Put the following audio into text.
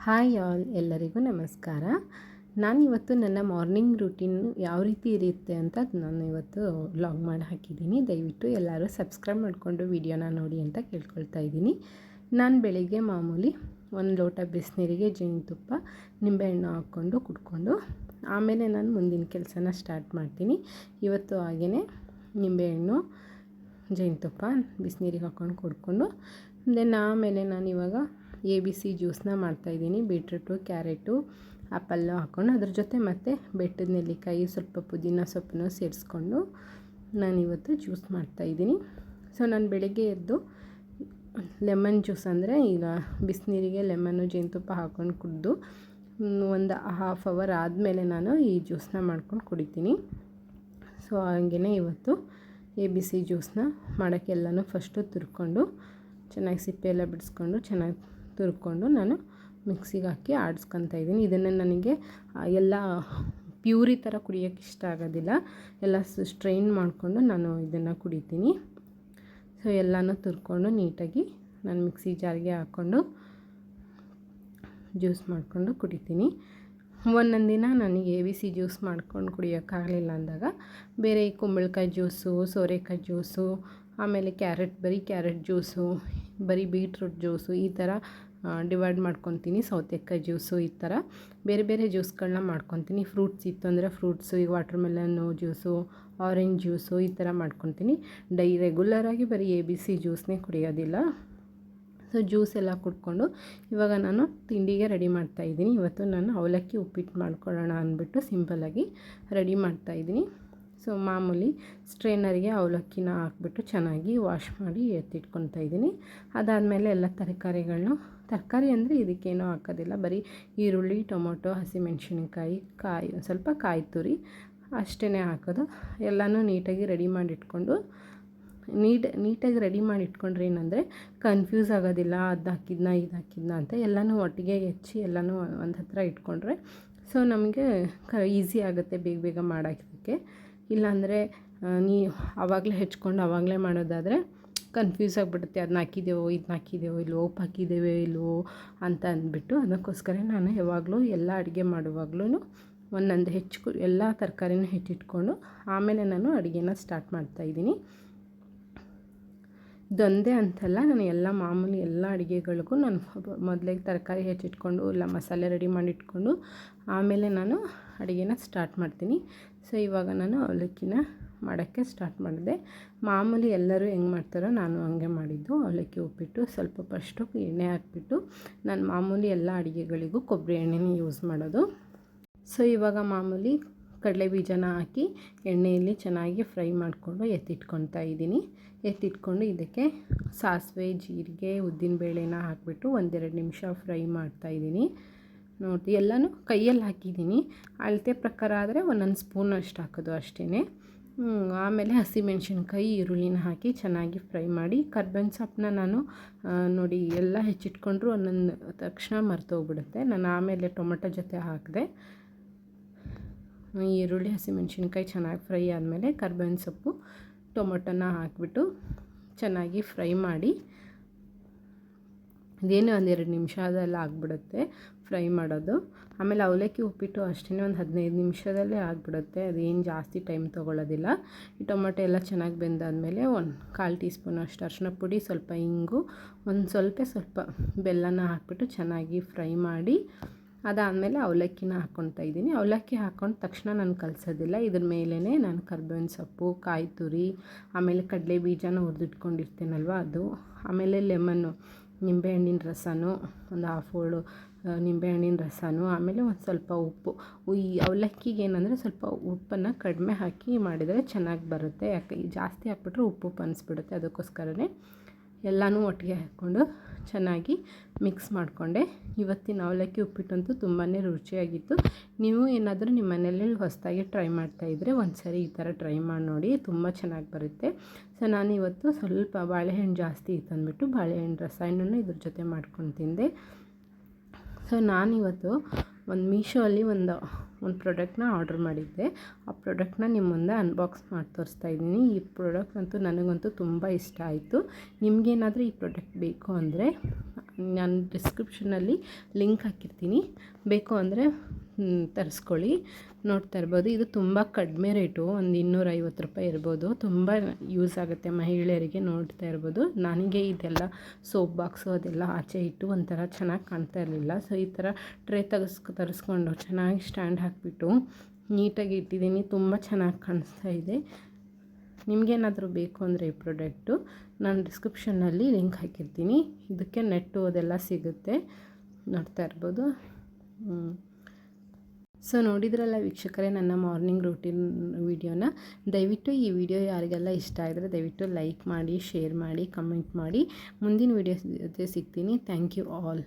Hi all, ಎಲ್ಲರಿಗೂ ನಮಸ್ಕಾರ. ನಾನಿವತ್ತು ನನ್ನ ಮಾರ್ನಿಂಗ್ ರೂಟೀನ್ ಯಾವ ರೀತಿ ಇರುತ್ತೆ ಅಂತ ನಾನು ಇವತ್ತು ವ್ಲಾಗ್ ಮಾಡಿ ಹಾಕಿದ್ದೀನಿ. ದಯವಿಟ್ಟು ಎಲ್ಲರೂ ಸಬ್ಸ್ಕ್ರೈಬ್ ಮಾಡಿಕೊಂಡು ವಿಡಿಯೋನ ನೋಡಿ ಅಂತ ಕೇಳ್ಕೊಳ್ತಾ ಇದ್ದೀನಿ. ನಾನು ಬೆಳಿಗ್ಗೆ ಮಾಮೂಲಿ 1 ಲೋಟ ಬಿಸಿನೀರಿಗೆ ಜೇನುತುಪ್ಪ ನಿಂಬೆಹಣ್ಣು ಹಾಕ್ಕೊಂಡು ಕುಡ್ಕೊಂಡು ಆಮೇಲೆ ನಾನು ಮುಂದಿನ ಕೆಲಸನ ಸ್ಟಾರ್ಟ್ ಮಾಡ್ತೀನಿ. ಇವತ್ತು ಹಾಗೆಯೇ ನಿಂಬೆಹಣ್ಣು ಜೇನುತುಪ್ಪ ಬಿಸಿನೀರಿಗೆ ಹಾಕ್ಕೊಂಡು ಕುಡ್ಕೊಂಡು ಆಮೇಲೆ ನಾನು ಇವಾಗ ABC ಜ್ಯೂಸನ್ನ ಮಾಡ್ತಾಯಿದ್ದೀನಿ. ಬೀಟ್ರೂಟು, ಕ್ಯಾರೆಟು, ಆ್ಯಪಲ್ಲು ಹಾಕ್ಕೊಂಡು ಅದ್ರ ಜೊತೆ ಮತ್ತು ಬೆಟ್ಟದ ನೆಲ್ಲಿಕಾಯಿ, ಸ್ವಲ್ಪ ಪುದೀನ ಸೊಪ್ಪನ್ನು ಸೇರಿಸ್ಕೊಂಡು ನಾನಿವತ್ತು ಜ್ಯೂಸ್ ಮಾಡ್ತಾಯಿದ್ದೀನಿ. ಸೊ ನಾನು ಬೆಳಗ್ಗೆ ಎದ್ದು ಲೆಮನ್ ಜ್ಯೂಸ್ ಅಂದರೆ ಈಗ ಬಿಸಿನೀರಿಗೆ ಲೆಮನ್ನು ಜೇನುತುಪ್ಪ ಹಾಕ್ಕೊಂಡು ಕುಡಿದು ಒಂದು ಹಾಫ್ ಅವರ್ ಆದಮೇಲೆ ನಾನು ಈ ಜ್ಯೂಸನ್ನ ಮಾಡ್ಕೊಂಡು ಕುಡಿತೀನಿ. ಸೊ ಹಾಗೆಯೇ ಇವತ್ತು ABC ಜ್ಯೂಸನ್ನ ಮಾಡೋಕ್ಕೆಲ್ಲನೂ ಫಸ್ಟು ತುರ್ಕೊಂಡು ಚೆನ್ನಾಗಿ ಸಿಪ್ಪೆ ಎಲ್ಲ ಬಿಡಿಸ್ಕೊಂಡು ಚೆನ್ನಾಗಿ ತುರ್ಕೊಂಡು ನಾನು ಮಿಕ್ಸಿಗೆ ಹಾಕಿ ಆಡಿಸ್ಕೊತಾ ಇದ್ದೀನಿ. ಇದನ್ನು ನನಗೆ ಎಲ್ಲ ಪ್ಯೂರಿ ಥರ ಕುಡಿಯೋಕ್ಕೆ ಇಷ್ಟ ಆಗೋದಿಲ್ಲ. ಎಲ್ಲ ಸ್ಟ್ರೈನ್ ಮಾಡಿಕೊಂಡು ನಾನು ಇದನ್ನು ಕುಡಿತೀನಿ. ಸೊ ಎಲ್ಲನೂ ತುರ್ಕೊಂಡು ನೀಟಾಗಿ ನಾನು ಮಿಕ್ಸಿ ಜಾರ್ಗೆ ಹಾಕ್ಕೊಂಡು ಜ್ಯೂಸ್ ಮಾಡಿಕೊಂಡು ಕುಡಿತೀನಿ. ಒಂದೊಂದು ದಿನ ನನಗೆ ABC ಜ್ಯೂಸ್ ಮಾಡ್ಕೊಂಡು ಕುಡಿಯೋಕ್ಕಾಗಲಿಲ್ಲ ಅಂದಾಗ ಬೇರೆ ಈ ಕುಂಬಳಕಾಯಿ ಜ್ಯೂಸು, ಸೋರೆಕಾಯಿ ಜ್ಯೂಸು, ಆಮೇಲೆ ಬರೀ ಕ್ಯಾರೆಟ್ ಜ್ಯೂಸು, ಬರೀ ಬೀಟ್ರೂಟ್ ಜ್ಯೂಸು, ಈ ಥರ ಡಿವೈಡ್ ಮಾಡ್ಕೊತೀನಿ. ಸೌತೆಕಾಯಿ ಜ್ಯೂಸು, ಈ ಥರ ಬೇರೆ ಬೇರೆ ಜ್ಯೂಸ್ಗಳನ್ನ ಮಾಡ್ಕೊತೀನಿ. ಫ್ರೂಟ್ಸ್ ಇತ್ತು ಅಂದರೆ ಫ್ರೂಟ್ಸು, ಈಗ ವಾಟರ್ ಮೆಲನ್ನು ಜ್ಯೂಸು, ಆರೆಂಜ್ ಜ್ಯೂಸು, ಈ ಥರ ಮಾಡ್ಕೊತೀನಿ. ರೆಗ್ಯುಲರಾಗಿ ಬರೀ ABC ಜ್ಯೂಸ್ನೇ ಕುಡಿಯೋದಿಲ್ಲ. ಸೊ ಜ್ಯೂಸ್ ಎಲ್ಲ ಕುಡ್ಕೊಂಡು ಇವಾಗ ನಾನು ತಿಂಡಿಗೆ ರೆಡಿ ಮಾಡ್ತಾಯಿದ್ದೀನಿ. ಇವತ್ತು ನಾನು ಅವಲಕ್ಕಿ ಉಪ್ಪಿಟ್ಟು ಮಾಡ್ಕೊಳ್ಳೋಣ ಅಂದ್ಬಿಟ್ಟು ಸಿಂಪಲ್ಲಾಗಿ ರೆಡಿ ಮಾಡ್ತಾಯಿದ್ದೀನಿ. ಸೊ ಮಾಮೂಲಿ ಸ್ಟ್ರೈನರಿಗೆ ಅವಲಕ್ಕಿನ ಹಾಕ್ಬಿಟ್ಟು ಚೆನ್ನಾಗಿ ವಾಶ್ ಮಾಡಿ ಎತ್ತಿಟ್ಕೊತಾ ಇದ್ದೀನಿ. ಅದಾದಮೇಲೆ ಎಲ್ಲ ತರಕಾರಿ ಅಂದರೆ ಇದಕ್ಕೇನೂ ಹಾಕೋದಿಲ್ಲ, ಬರೀ ಈರುಳ್ಳಿ, ಟೊಮೊಟೊ, ಹಸಿಮೆಣ್ಸಿನ್ಕಾಯಿ, ಸ್ವಲ್ಪ ಕಾಯಿ ತುರಿ ಅಷ್ಟೇ ಹಾಕೋದು. ಎಲ್ಲನೂ ನೀಟಾಗಿ ರೆಡಿ ಮಾಡಿಟ್ಕೊಂಡು ನೀಟಾಗಿ ರೆಡಿ ಮಾಡಿ ಇಟ್ಕೊಂಡ್ರೆ ಏನಂದರೆ ಕನ್ಫ್ಯೂಸ್ ಆಗೋದಿಲ್ಲ, ಅದು ಹಾಕಿದ್ನ ಇದು ಹಾಕಿದ್ನ ಅಂತ. ಎಲ್ಲನೂ ಒಟ್ಟಿಗೆ ಹೆಚ್ಚಿ ಎಲ್ಲನೂ ಒಂದು ಹತ್ರ ಇಟ್ಕೊಂಡ್ರೆ ಸೊ ನಮಗೆ ಈಸಿ ಆಗುತ್ತೆ ಬೇಗ ಬೇಗ ಮಾಡೋಕ್ಕೆ. ಇಲ್ಲಾಂದರೆ ಆವಾಗಲೇ ಹೆಚ್ಕೊಂಡು ಆವಾಗಲೇ ಮಾಡೋದಾದರೆ ಕನ್ಫ್ಯೂಸ್ ಆಗಿಬಿಡುತ್ತೆ. ಅದನ್ನ ಹಾಕಿದ್ದೇವೋ ಇದನ್ನ ಹಾಕಿದ್ದೇವೋ ಇಲ್ವೋ, ಉಪ್ಪು ಹಾಕಿದ್ದೇವೋ ಇಲ್ವೋ ಅಂತ ಅಂದ್ಬಿಟ್ಟು ಅದಕ್ಕೋಸ್ಕರ ನಾನು ಯಾವಾಗಲೂ ಎಲ್ಲ ಅಡುಗೆ ಮಾಡುವಾಗಲೂ ಒಂದೊಂದು ಎಲ್ಲ ತರಕಾರಿನೂ ಹೆಚ್ಚಿಟ್ಕೊಂಡು ಆಮೇಲೆ ನಾನು ಅಡುಗೆನ ಸ್ಟಾರ್ಟ್ ಮಾಡ್ತಾಯಿದ್ದೀನಿ. ಇದೊಂದೇ ಅಂತಲ್ಲ, ನಾನು ಎಲ್ಲ ಮಾಮೂಲಿ ಎಲ್ಲ ಅಡುಗೆಗಳಿಗೂ ನಾನು ಮೊದಲೇ ತರಕಾರಿ ಹೆಚ್ಚಿಟ್ಕೊಂಡು ಎಲ್ಲ ಮಸಾಲೆ ರೆಡಿ ಮಾಡಿಟ್ಕೊಂಡು ಆಮೇಲೆ ನಾನು ಅಡುಗೆನ ಸ್ಟಾರ್ಟ್ ಮಾಡ್ತೀನಿ. ಸೊ ಇವಾಗ ನಾನು ಅವಲಕ್ಕಿನ ಮಾಡೋಕ್ಕೆ ಸ್ಟಾರ್ಟ್ ಮಾಡಿದೆ. ಮಾಮೂಲಿ ಎಲ್ಲರೂ ಹೆಂಗೆ ಮಾಡ್ತಾರೋ ನಾನು ಹಂಗೆ ಮಾಡಿದ್ದು. ಅವಲಕ್ಕಿ ಉಪ್ಪಿಟ್ಟು ಸ್ವಲ್ಪ ಫಸ್ಟು ಎಣ್ಣೆ ಹಾಕ್ಬಿಟ್ಟು ನಾನು ಮಾಮೂಲಿ ಎಲ್ಲ ಅಡುಗೆಗಳಿಗೂ ಕೊಬ್ಬರಿ ಎಣ್ಣೆನೇ ಯೂಸ್ ಮಾಡೋದು. ಸೊ ಇವಾಗ ಮಾಮೂಲಿ ಕಡಲೆ ಬೀಜನ ಹಾಕಿ ಎಣ್ಣೆಯಲ್ಲಿ ಚೆನ್ನಾಗಿ ಫ್ರೈ ಮಾಡಿಕೊಂಡು ಎತ್ತಿಟ್ಕೊತಾ ಇದ್ದೀನಿ. ಎತ್ತಿಟ್ಕೊಂಡು ಇದಕ್ಕೆ ಸಾಸಿವೆ, ಜೀರಿಗೆ, ಉದ್ದಿನಬೇಳೆನ ಹಾಕಿಬಿಟ್ಟು 1-2 ನಿಮಿಷ ಫ್ರೈ ಮಾಡ್ತಾಯಿದ್ದೀನಿ. ನೋಡಿ ಎಲ್ಲನೂ ಕೈಯಲ್ಲಿ ಹಾಕಿದ್ದೀನಿ. ಅಳತೆ ಪ್ರಕಾರ ಆದರೆ 1 ಸ್ಪೂನ್ ಅಷ್ಟು ಹಾಕೋದು ಅಷ್ಟೇ. ಆಮೇಲೆ ಹಸಿಮೆಣ್ಸಿನ್ಕಾಯಿ, ಈರುಳ್ಳಿನ ಹಾಕಿ ಚೆನ್ನಾಗಿ ಫ್ರೈ ಮಾಡಿ ಕರ್ಬೇವಿನ ಸೊಪ್ಪನ್ನ ನಾನು ನೋಡಿ ಎಲ್ಲ ಹೆಚ್ಚಿಟ್ಕೊಂಡ್ರು ಒಂದೊಂದು ತಕ್ಷಣ ಮರ್ತೋಗ್ಬಿಡುತ್ತೆ. ನಾನು ಆಮೇಲೆ ಟೊಮೆಟೊ ಜೊತೆ ಹಾಕಿದೆ. ಈರುಳ್ಳಿ, ಹಸಿಮೆಣ್ಸಿನ್ಕಾಯಿ ಚೆನ್ನಾಗಿ ಫ್ರೈ ಆದಮೇಲೆ ಕರ್ಬೇವಿನ ಸೊಪ್ಪು, ಟೊಮೊಟೊನ ಹಾಕಿಬಿಟ್ಟು ಚೆನ್ನಾಗಿ ಫ್ರೈ ಮಾಡಿ ಇದೇನು 1-2 ನಿಮಿಷ ಅದೆಲ್ಲ ಆಗಿಬಿಡುತ್ತೆ ಫ್ರೈ ಮಾಡೋದು. ಆಮೇಲೆ ಅವಲಕ್ಕಿ ಉಪ್ಪಿಟ್ಟು ಅಷ್ಟೇ 15 ನಿಮಿಷದಲ್ಲೇ ಆಗಿಬಿಡುತ್ತೆ. ಅದೇನು ಜಾಸ್ತಿ ಟೈಮ್ ತೊಗೊಳ್ಳೋದಿಲ್ಲ. ಈ ಟೊಮೊಟೊ ಎಲ್ಲ ಚೆನ್ನಾಗಿ ಬೆಂದಾದಮೇಲೆ 1/4 ಟೀ ಸ್ಪೂನ್ ಅಷ್ಟು ಅರಿಶಿನ ಪುಡಿ, ಸ್ವಲ್ಪ ಇಂಗು, ಸ್ವಲ್ಪ ಬೆಲ್ಲನ ಹಾಕಿಬಿಟ್ಟು ಚೆನ್ನಾಗಿ ಫ್ರೈ ಮಾಡಿ ಅದಾದಮೇಲೆ ಅವಲಕ್ಕಿನ ಹಾಕ್ಕೊತಾ ಇದ್ದೀನಿ. ಅವಲಕ್ಕಿ ಹಾಕ್ಕೊಂಡು ತಕ್ಷಣ ನಾನು ಕಲಸೋದಿಲ್ಲ. ಇದ್ರ ಮೇಲೇ ನಾನು ಕರ್ಬೇವಿನ ಸೊಪ್ಪು, ಕಾಯಿ ತುರಿ, ಆಮೇಲೆ ಕಡಲೆ ಬೀಜನ ಹುರಿದಿಟ್ಕೊಂಡಿರ್ತೀನಲ್ವ ಅದು, ಆಮೇಲೆ ಲೆಮನ್ನು ನಿಂಬೆಹಣ್ಣಿನ ರಸನೂ ಒಂದು ಹಾಫ್ ಹೋಳು ನಿಂಬೆಹಣ್ಣಿನ ರಸನೂ, ಆಮೇಲೆ ಒಂದು ಸ್ವಲ್ಪ ಉಪ್ಪು. ಈ ಅವಲಕ್ಕಿಗೆ ಏನಂದರೆ ಸ್ವಲ್ಪ ಉಪ್ಪನ್ನು ಕಡಿಮೆ ಹಾಕಿ ಮಾಡಿದರೆ ಚೆನ್ನಾಗಿ ಬರುತ್ತೆ. ಯಾಕೆ ಜಾಸ್ತಿ ಹಾಕ್ಬಿಟ್ರೆ ಉಪ್ಪು ಅನಿಸ್ಬಿಡುತ್ತೆ. ಅದಕ್ಕೋಸ್ಕರನೇ ಎಲ್ಲನೂ ಒಟ್ಟಿಗೆ ಹಾಕ್ಕೊಂಡು ಚೆನ್ನಾಗಿ ಮಿಕ್ಸ್ ಮಾಡಿಕೊಂಡೆ. ಇವತ್ತಿನ ಅವಲಕ್ಕಿ ಉಪ್ಪಿಟ್ಟಂತೂ ತುಂಬಾ ರುಚಿಯಾಗಿತ್ತು. ನೀವು ಏನಾದರೂ ನಿಮ್ಮ ಮನೆಯಲ್ಲಿ ಹೊಸದಾಗಿ ಟ್ರೈ ಮಾಡ್ತಾಯಿದ್ರೆ ಒಂದು ಸರಿ ಈ ಥರ ಟ್ರೈ ಮಾಡಿ ನೋಡಿ, ತುಂಬ ಚೆನ್ನಾಗಿ ಬರುತ್ತೆ. ಸೊ ನಾನಿವತ್ತು ಸ್ವಲ್ಪ ಬಾಳೆಹಣ್ಣು ಜಾಸ್ತಿ ಇತ್ತು ಅಂದ್ಬಿಟ್ಟು ಬಾಳೆಹಣ್ಣು ರಸಾಯನನ ಇದ್ರ ಜೊತೆ ಮಾಡ್ಕೊಂಡು ತಿಂದೆ. ಸೊ ನಾನಿವತ್ತು ಮೀಶೋಲ್ಲಿ ಒಂದು ಪ್ರಾಡಕ್ಟ್ನ ಆರ್ಡ್ರ್ ಮಾಡಿದ್ದೆ. ಆ ಪ್ರಾಡಕ್ಟ್ನ ನಿಮ್ಮ ಮುಂದೆ ಅನ್ಬಾಕ್ಸ್ ಮಾಡಿ ತೋರಿಸ್ತಾ ಇದ್ದೀನಿ. ಈ ಪ್ರಾಡಕ್ಟ್ ಅಂತೂ ನನಗಂತೂ ತುಂಬ ಇಷ್ಟ ಆಯಿತು. ನಿಮಗೇನಾದರೂ ಈ ಪ್ರಾಡಕ್ಟ್ ಬೇಕು ಅಂದರೆ ನಾನು ಡಿಸ್ಕ್ರಿಪ್ಷನಲ್ಲಿ ಲಿಂಕ್ ಹಾಕಿರ್ತೀನಿ, ಬೇಕು ಅಂದರೆ ತರಿಸ್ಕೊಳ್ಳಿ. ನೋಡ್ತಾ ಇರ್ಬೋದು, ಇದು ತುಂಬ ಕಡಿಮೆ ರೇಟು, ಒಂದು 250 ರೂಪಾಯಿ ಇರ್ಬೋದು. ತುಂಬ ಯೂಸ್ ಆಗುತ್ತೆ ಮಹಿಳೆಯರಿಗೆ. ನೋಡ್ತಾ ಇರ್ಬೋದು, ನನಗೆ ಇದೆಲ್ಲ ಸೋಪ್ ಬಾಕ್ಸು ಅದೆಲ್ಲ ಆಚೆ ಇಟ್ಟು ಒಂಥರ ಚೆನ್ನಾಗಿ ಕಾಣ್ತಾ ಇರಲಿಲ್ಲ. ಸೊ ಈ ಥರ ಟ್ರೇ ತರಿಸ್ಕೊಂಡು ಚೆನ್ನಾಗಿ ಸ್ಟ್ಯಾಂಡ್ ಹಾಕಿಬಿಟ್ಟು ನೀಟಾಗಿ ಇಟ್ಟಿದ್ದೀನಿ. ತುಂಬ ಚೆನ್ನಾಗಿ ಕಾಣಿಸ್ತಾ ಇದೆ. ನಿಮಗೇನಾದರೂ ಬೇಕು ಅಂದರೆ ಈ ಪ್ರಾಡಕ್ಟು ನಾನು ಡಿಸ್ಕ್ರಿಪ್ಷನ್ನಲ್ಲಿ ಲಿಂಕ್ ಹಾಕಿರ್ತೀನಿ. ಇದಕ್ಕೆ ನೆಟ್ಟು ಅದೆಲ್ಲ ಸಿಗುತ್ತೆ, ನೋಡ್ತಾ ಇರ್ಬೋದು. ಸೊ ನೋಡಿದ್ರಲ್ಲ ವೀಕ್ಷಕರೇ ನನ್ನ ಮಾರ್ನಿಂಗ್ ರೂಟೀನ್ ವಿಡಿಯೋನ. ದಯವಿಟ್ಟು ಈ ವಿಡಿಯೋ ಯಾರಿಗೆಲ್ಲ ಇಷ್ಟ ಆಗಿದ್ರೆ ದಯವಿಟ್ಟು ಲೈಕ್ ಮಾಡಿ, ಶೇರ್ ಮಾಡಿ, ಕಮೆಂಟ್ ಮಾಡಿ. ಮುಂದಿನ ವಿಡಿಯೋ ಜೊತೆ ಸಿಗ್ತೀನಿ. Thank you all.